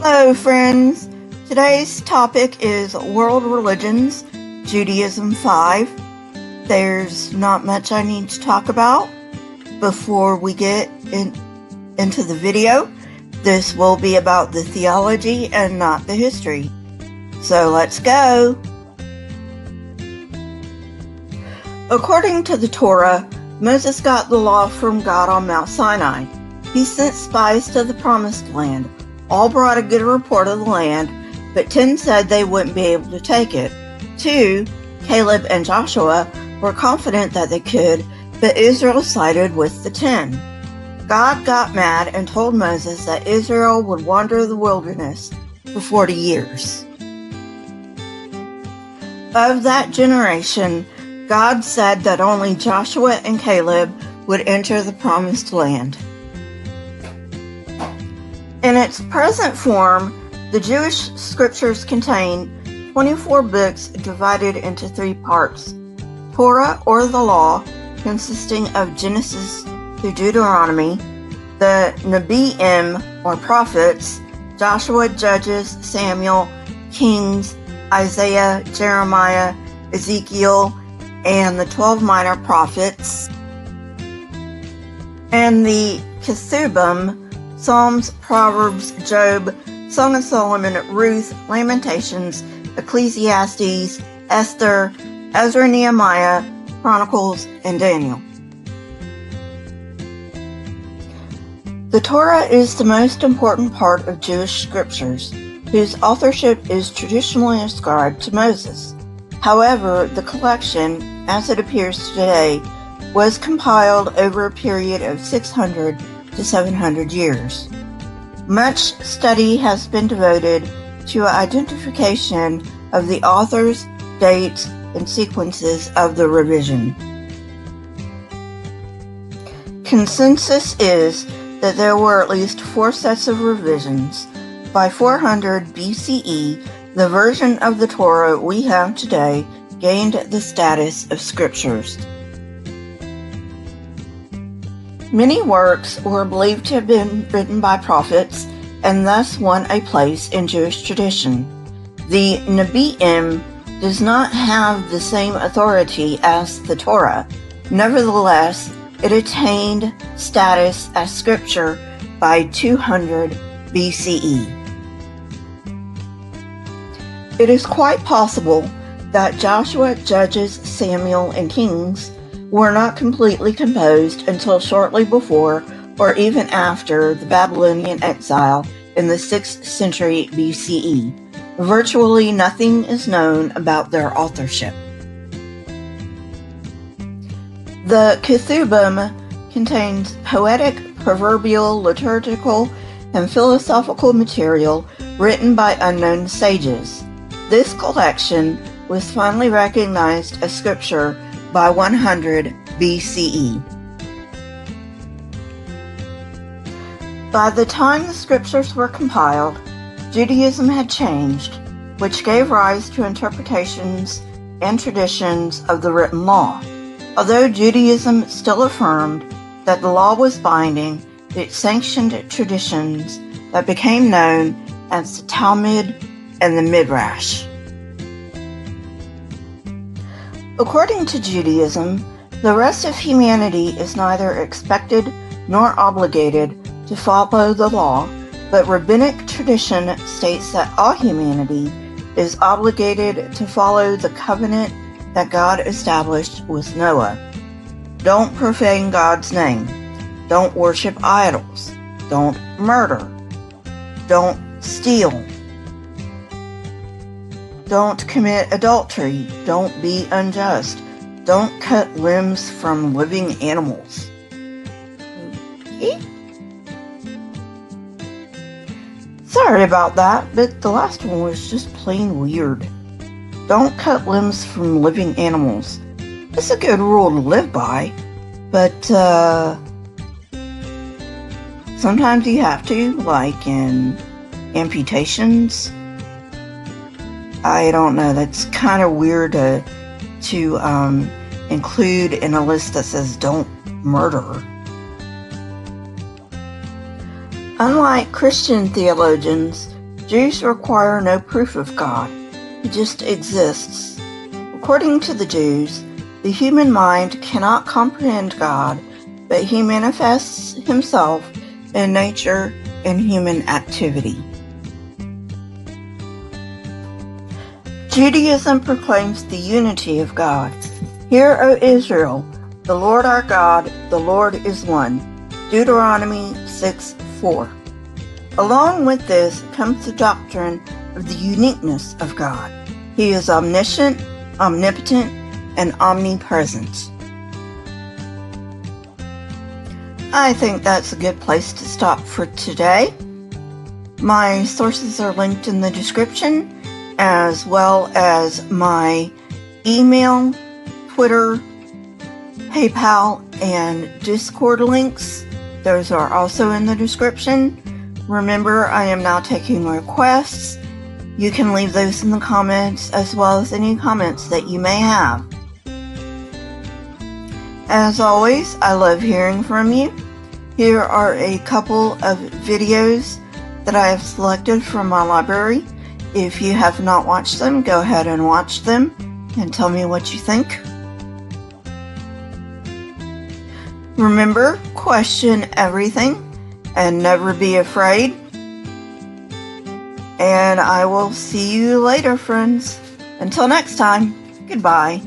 Hello, friends. Today's topic is World Religions, Judaism 5. There's not much I need to talk about before we get into the video. This will be about the theology and not the history. So let's go. According to the Torah, Moses got the law from God on Mount Sinai. He sent spies to the Promised Land. All brought a good report of the land, but 10 said they wouldn't be able to take it. 2, Caleb and Joshua, were confident that they could, but Israel sided with the 10. God got mad and told Moses that Israel would wander the wilderness for 40 years. Of that generation, God said that only Joshua and Caleb would enter the Promised Land. In its present form, the Jewish scriptures contain 24 books divided into 3 parts: Torah, or the law, consisting of Genesis through Deuteronomy; the Nebi'im, or prophets, Joshua, Judges, Samuel, Kings, Isaiah, Jeremiah, Ezekiel, and the 12 minor prophets; and the Ketubim, Psalms, Proverbs, Job, Song of Solomon, Ruth, Lamentations, Ecclesiastes, Esther, Ezra, Nehemiah, Chronicles, and Daniel. The Torah is the most important part of Jewish scriptures, whose authorship is traditionally ascribed to Moses. However, the collection, as it appears today, was compiled over a period of 600 to 700 years. Much study has been devoted to identification of the authors, dates, and sequences of the revision. Consensus is that there were at least 4 sets of revisions. By 400 BCE, the version of the Torah we have today gained the status of scriptures. Many works were believed to have been written by prophets and thus won a place in Jewish tradition. The Nebi'im does not have the same authority as the Torah. Nevertheless, it attained status as scripture by 200 BCE. It is quite possible that Joshua, Judges, Samuel, and Kings were not completely composed until shortly before or even after the Babylonian exile in the 6th century BCE. Virtually nothing is known about their authorship. The Ketubim contains poetic, proverbial, liturgical, and philosophical material written by unknown sages. This collection was finally recognized as scripture by 100 BCE. By the time the scriptures were compiled, Judaism had changed, which gave rise to interpretations and traditions of the written law. Although Judaism still affirmed that the law was binding, it sanctioned traditions that became known as the Talmud and the Midrash. According to Judaism, the rest of humanity is neither expected nor obligated to follow the law, but rabbinic tradition states that all humanity is obligated to follow the covenant that God established with Noah. Don't profane God's name. Don't worship idols. Don't murder. Don't steal. Don't commit adultery. Don't be unjust. Don't cut limbs from living animals. Okay. Sorry about that, but the last one was just plain weird. Don't cut limbs from living animals. It's a good rule to live by, but sometimes you have to, like in amputations. I don't know, that's kind of weird to include in a list that says don't murder. Unlike Christian theologians, Jews require no proof of God. He just exists. According to the Jews, the human mind cannot comprehend God, but he manifests himself in nature and human activity. Judaism proclaims the unity of God. Hear, O Israel, the Lord our God, the Lord is one. Deuteronomy 6:4. Along with this comes the doctrine of the uniqueness of God. He is omniscient, omnipotent, and omnipresent. I think that's a good place to stop for today. My sources are linked in the description, as well as my email, Twitter, PayPal, and Discord links. Those are also in the description. Remember, I am now taking requests. You can leave those in the comments, as well as any comments that you may have. As always, I love hearing from you. Here are a couple of videos that I have selected from my library. If you have not watched them, go ahead and watch them and tell me what you think. Remember, question everything and never be afraid. And I will see you later, friends. Until next time, goodbye.